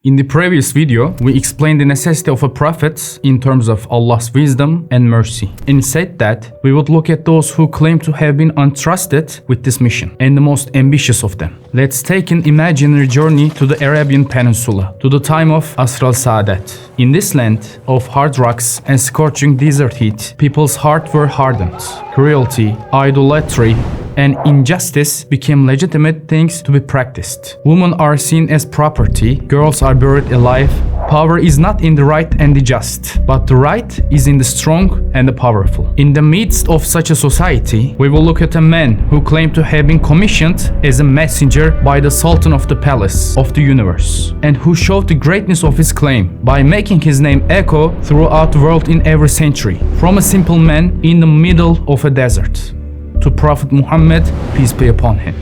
In the previous video, we explained the necessity of a prophet in terms of Allah's wisdom and mercy, and said that we would look at those who claim to have been entrusted with this mission, and the most ambitious of them. Let's take an imaginary journey to the Arabian Peninsula, to the time of Asr Al Saadat. In this land of hard rocks and scorching desert heat, people's hearts were hardened. Cruelty, idolatry, and injustice became legitimate things to be practiced. Women are seen as property, girls are buried alive. Power is not in the right and the just, but the right is in the strong and the powerful. In the midst of such a society, we will look at a man who claimed to have been commissioned as a messenger by the Sultan of the palace of the universe, and who showed the greatness of his claim by making his name echo throughout the world in every century, from a simple man in the middle of a desert to Prophet Muhammad, peace be upon him.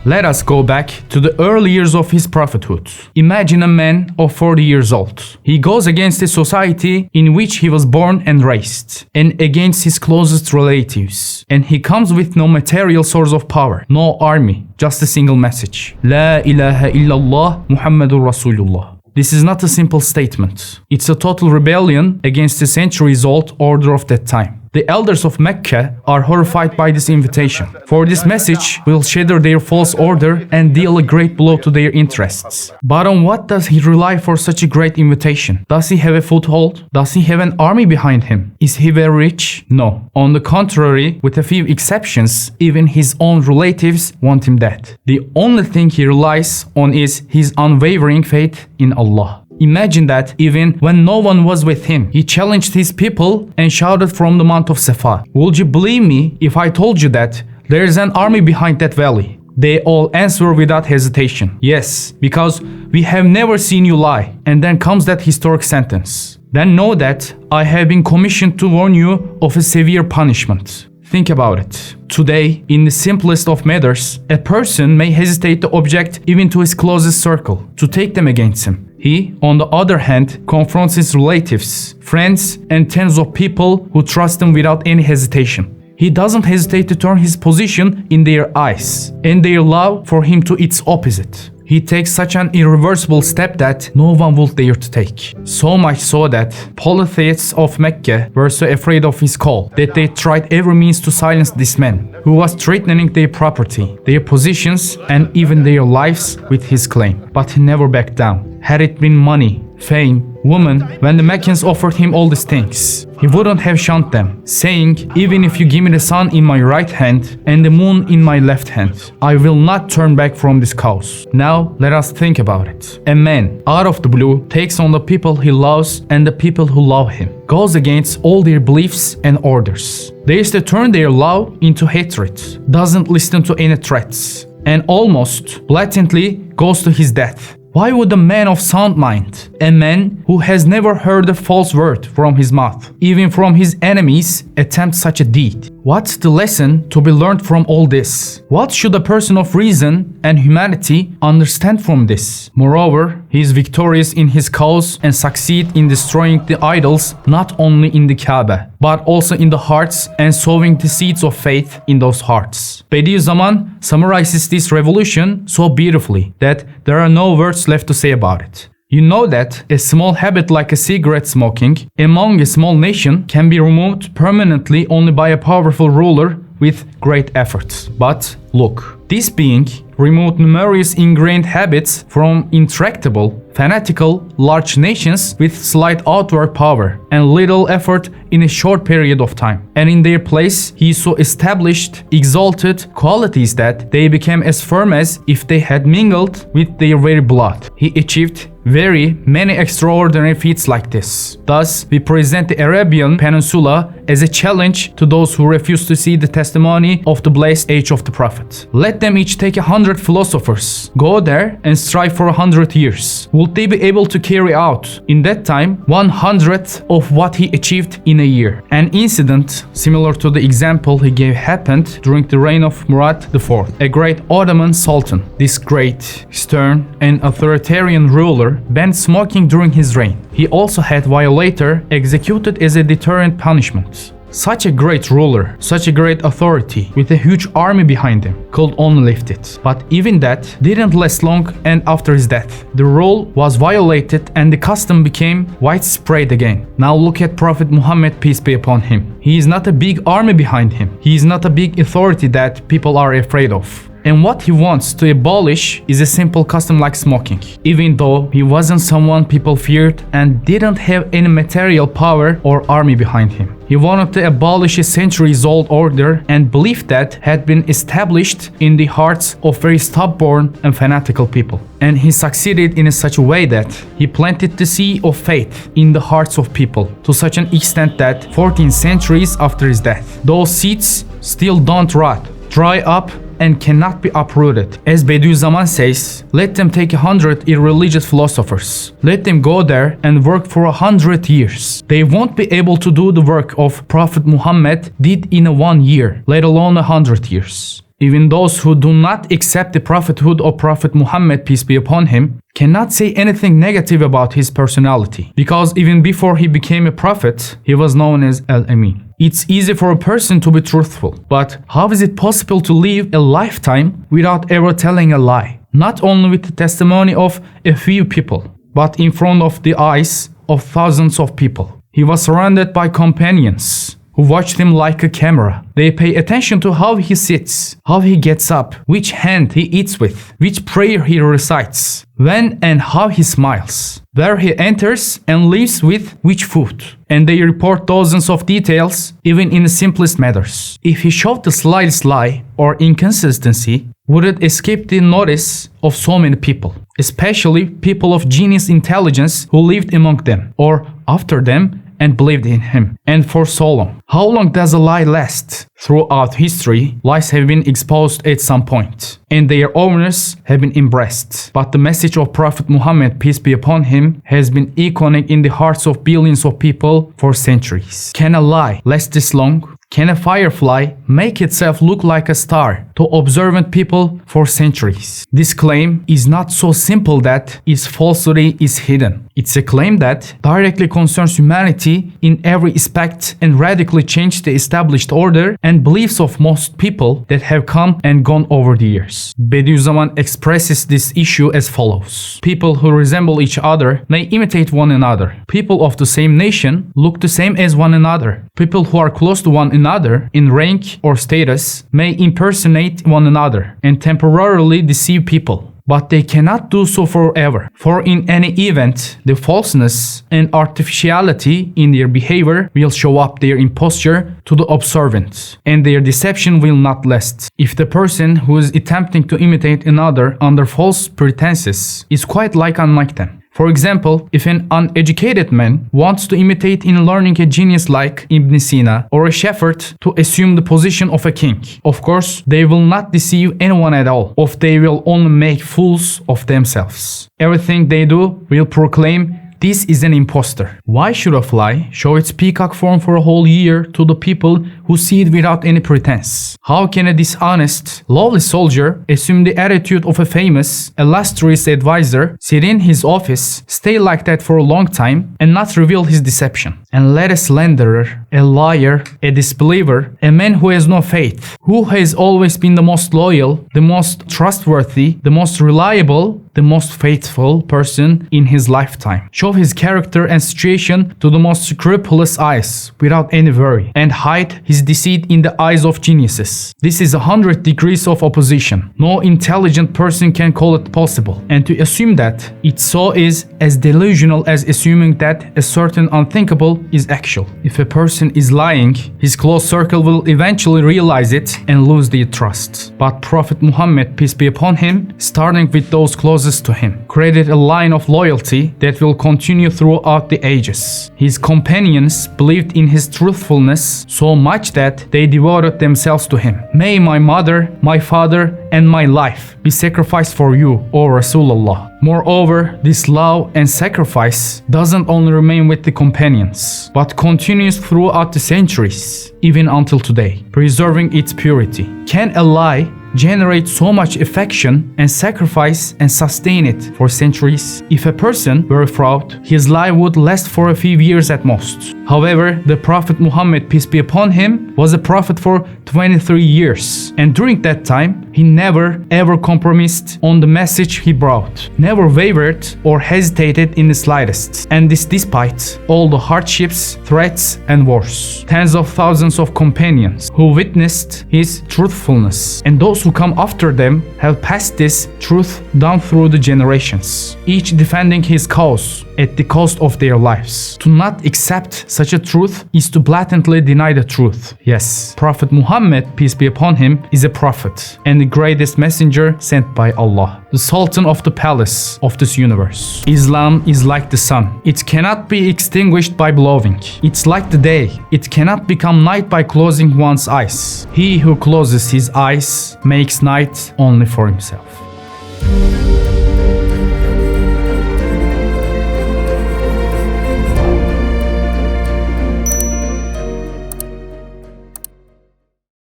Let us go back to the early years of his prophethood. Imagine a man of 40 years old. He goes against the society in which he was born and raised, and against his closest relatives. And he comes with no material source of power, no army, just a single message. La ilaha illallah Muhammadur Rasulullah. This is not a simple statement. It's a total rebellion against the centuries-old order of that time. The elders of Mecca are horrified by this invitation, for this message will shatter their false order and deal a great blow to their interests. But on what does he rely for such a great invitation? Does he have a foothold? Does he have an army behind him? Is he very rich? No. On the contrary, with a few exceptions, even his own relatives want him dead. The only thing he relies on is his unwavering faith in Allah. Imagine that even when no one was with him, he challenged his people and shouted from the Mount of Safa. Would you believe me if I told you that there is an army behind that valley? They all answer without hesitation. Yes, because we have never seen you lie. And then comes that historic sentence. Then know that I have been commissioned to warn you of a severe punishment. Think about it. Today, in the simplest of matters, a person may hesitate to object even to his closest circle, to take them against him. He, on the other hand, confronts his relatives, friends, and tens of people who trust him without any hesitation. He doesn't hesitate to turn his position in their eyes, and their love for him to its opposite. He takes such an irreversible step that no one would dare to take. So much so that polytheists of Mecca were so afraid of his call that they tried every means to silence this man, who was threatening their property, their positions, and even their lives with his claim. But he never backed down. Had it been money, fame, woman, when the Meccans offered him all these things, he wouldn't have shunned them, saying, even if you give me the sun in my right hand and the moon in my left hand, I will not turn back from this cause. Now, let us think about it. A man, out of the blue, takes on the people he loves and the people who love him, goes against all their beliefs and orders. They used to turn their love into hatred, doesn't listen to any threats, and almost blatantly goes to his death. Why would a man of sound mind, a man who has never heard a false word from his mouth, even from his enemies, attempt such a deed? What's the lesson to be learned from all this? What should a person of reason and humanity understand from this? Moreover, he is victorious in his cause and succeed in destroying the idols not only in the Kaaba, but also in the hearts and sowing the seeds of faith in those hearts. Bediüzzaman summarizes this revolution so beautifully that there are no words left to say about it. You know that a small habit like a cigarette smoking among a small nation can be removed permanently only by a powerful ruler with great efforts. But look, this being removed numerous ingrained habits from intractable, fanatical, large nations with slight outward power and little effort in a short period of time. And in their place, he so established, exalted qualities that they became as firm as if they had mingled with their very blood. He achieved very many extraordinary feats like this. Thus, we present the Arabian Peninsula as a challenge to those who refuse to see the testimony of the blessed age of the Prophet. Let them each take 100 philosophers, go there and strive for 100 years. Would they be able to carry out, in that time, 100th of what he achieved in a year? An incident similar to the example he gave happened during the reign of Murad IV, a great Ottoman Sultan. This great, stern, and authoritarian ruler banned smoking during his reign. He also had violator executed as a deterrent punishment. Such a great ruler, such a great authority, with a huge army behind him, could only lift it. But even that didn't last long, and after his death, the rule was violated and the custom became widespread again. Now look at Prophet Muhammad, peace be upon him. He is not a big army behind him. He is not a big authority that people are afraid of. And what he wants to abolish is a simple custom like smoking. Even though he wasn't someone people feared and didn't have any material power or army behind him. He wanted to abolish a centuries-old order and belief that had been established in the hearts of very stubborn and fanatical people. And he succeeded in such a way that he planted the seed of faith in the hearts of people to such an extent that 14 centuries after his death, those seeds still don't rot, dry up, and cannot be uprooted. As Bediüzzaman says, let them take 100 irreligious philosophers. Let them go there and work for 100 years. They won't be able to do the work of Prophet Muhammad did in 1 year, let alone 100 years. Even those who do not accept the prophethood of Prophet Muhammad, peace be upon him, cannot say anything negative about his personality, because even before he became a prophet, he was known as Al-Amin. It's easy for a person to be truthful, but how is it possible to live a lifetime without ever telling a lie? Not only with the testimony of a few people, but in front of the eyes of thousands of people. He was surrounded by companions who watched him like a camera. They pay attention to how he sits, how he gets up, which hand he eats with, which prayer he recites, when and how he smiles, where he enters and leaves with which food. And they report dozens of details, even in the simplest matters. If he showed the slightest lie or inconsistency, would it escape the notice of so many people, especially people of genius intelligence who lived among them or after them and believed in him, and for so long. How long does a lie last? Throughout history, lies have been exposed at some point, and their owners have been embraced. But the message of Prophet Muhammad, peace be upon him, has been echoing in the hearts of billions of people for centuries. Can a lie last this long? Can a firefly make itself look like a star to observant people for centuries? This claim is not so simple that its falsity is hidden. It's a claim that directly concerns humanity in every aspect and radically changed the established order and beliefs of most people that have come and gone over the years. Bediüzzaman expresses this issue as follows. People who resemble each other may imitate one another. People of the same nation look the same as one another. People who are close to one another in rank or status may impersonate one another and temporarily deceive people. But they cannot do so forever, for in any event, the falseness and artificiality in their behavior will show up their imposture to the observant, and their deception will not last. If the person who is attempting to imitate another under false pretenses is quite unlike them. For example, if an uneducated man wants to imitate in learning a genius like Ibn Sina or a shepherd to assume the position of a king, of course, they will not deceive anyone at all, or they will only make fools of themselves. Everything they do will proclaim this is an impostor. Why should a fly show its peacock form for a whole year to the people who see it without any pretense? How can a dishonest, lawless soldier assume the attitude of a famous, illustrious advisor, sit in his office, stay like that for a long time, and not reveal his deception? And let a slanderer, a liar, a disbeliever, a man who has no faith, who has always been the most loyal, the most trustworthy, the most reliable, the most faithful person in his lifetime, show his character and situation to the most scrupulous eyes without any worry, and hide his deceit in the eyes of geniuses. This is 100 degrees of opposition. No intelligent person can call it possible, and to assume that it so is as delusional as assuming that a certain unthinkable is actual. If a person is lying, his close circle will eventually realize it and lose their trust. But Prophet Muhammad, peace be upon him, starting with those closest to him, created a line of loyalty that will continue throughout the ages. His companions believed in his truthfulness so much that they devoted themselves to him. May my mother, my father, and my life be sacrificed for you, O Rasulullah. Moreover, this love and sacrifice doesn't only remain with the companions, but continues throughout the centuries, even until today, preserving its purity. Can a lie generate so much affection and sacrifice and sustain it for centuries? If a person were a fraud, his life would last for a few years at most. However, the Prophet Muhammad, peace be upon him, was a prophet for 23 years. And during that time, he never ever compromised on the message he brought, never wavered or hesitated in the slightest. And this despite all the hardships, threats, and wars. Tens of thousands of companions who witnessed his truthfulness, and those who come after them have passed this truth down through the generations, each defending his cause at the cost of their lives. To not accept such a truth is to blatantly deny the truth. Yes, Prophet Muhammad, peace be upon him, is a prophet and the greatest messenger sent by Allah, the Sultan of the palace of this universe. Islam is like the sun. It cannot be extinguished by blowing. It's like the day. It cannot become night by closing one's eyes. He who closes his eyes makes night only for himself.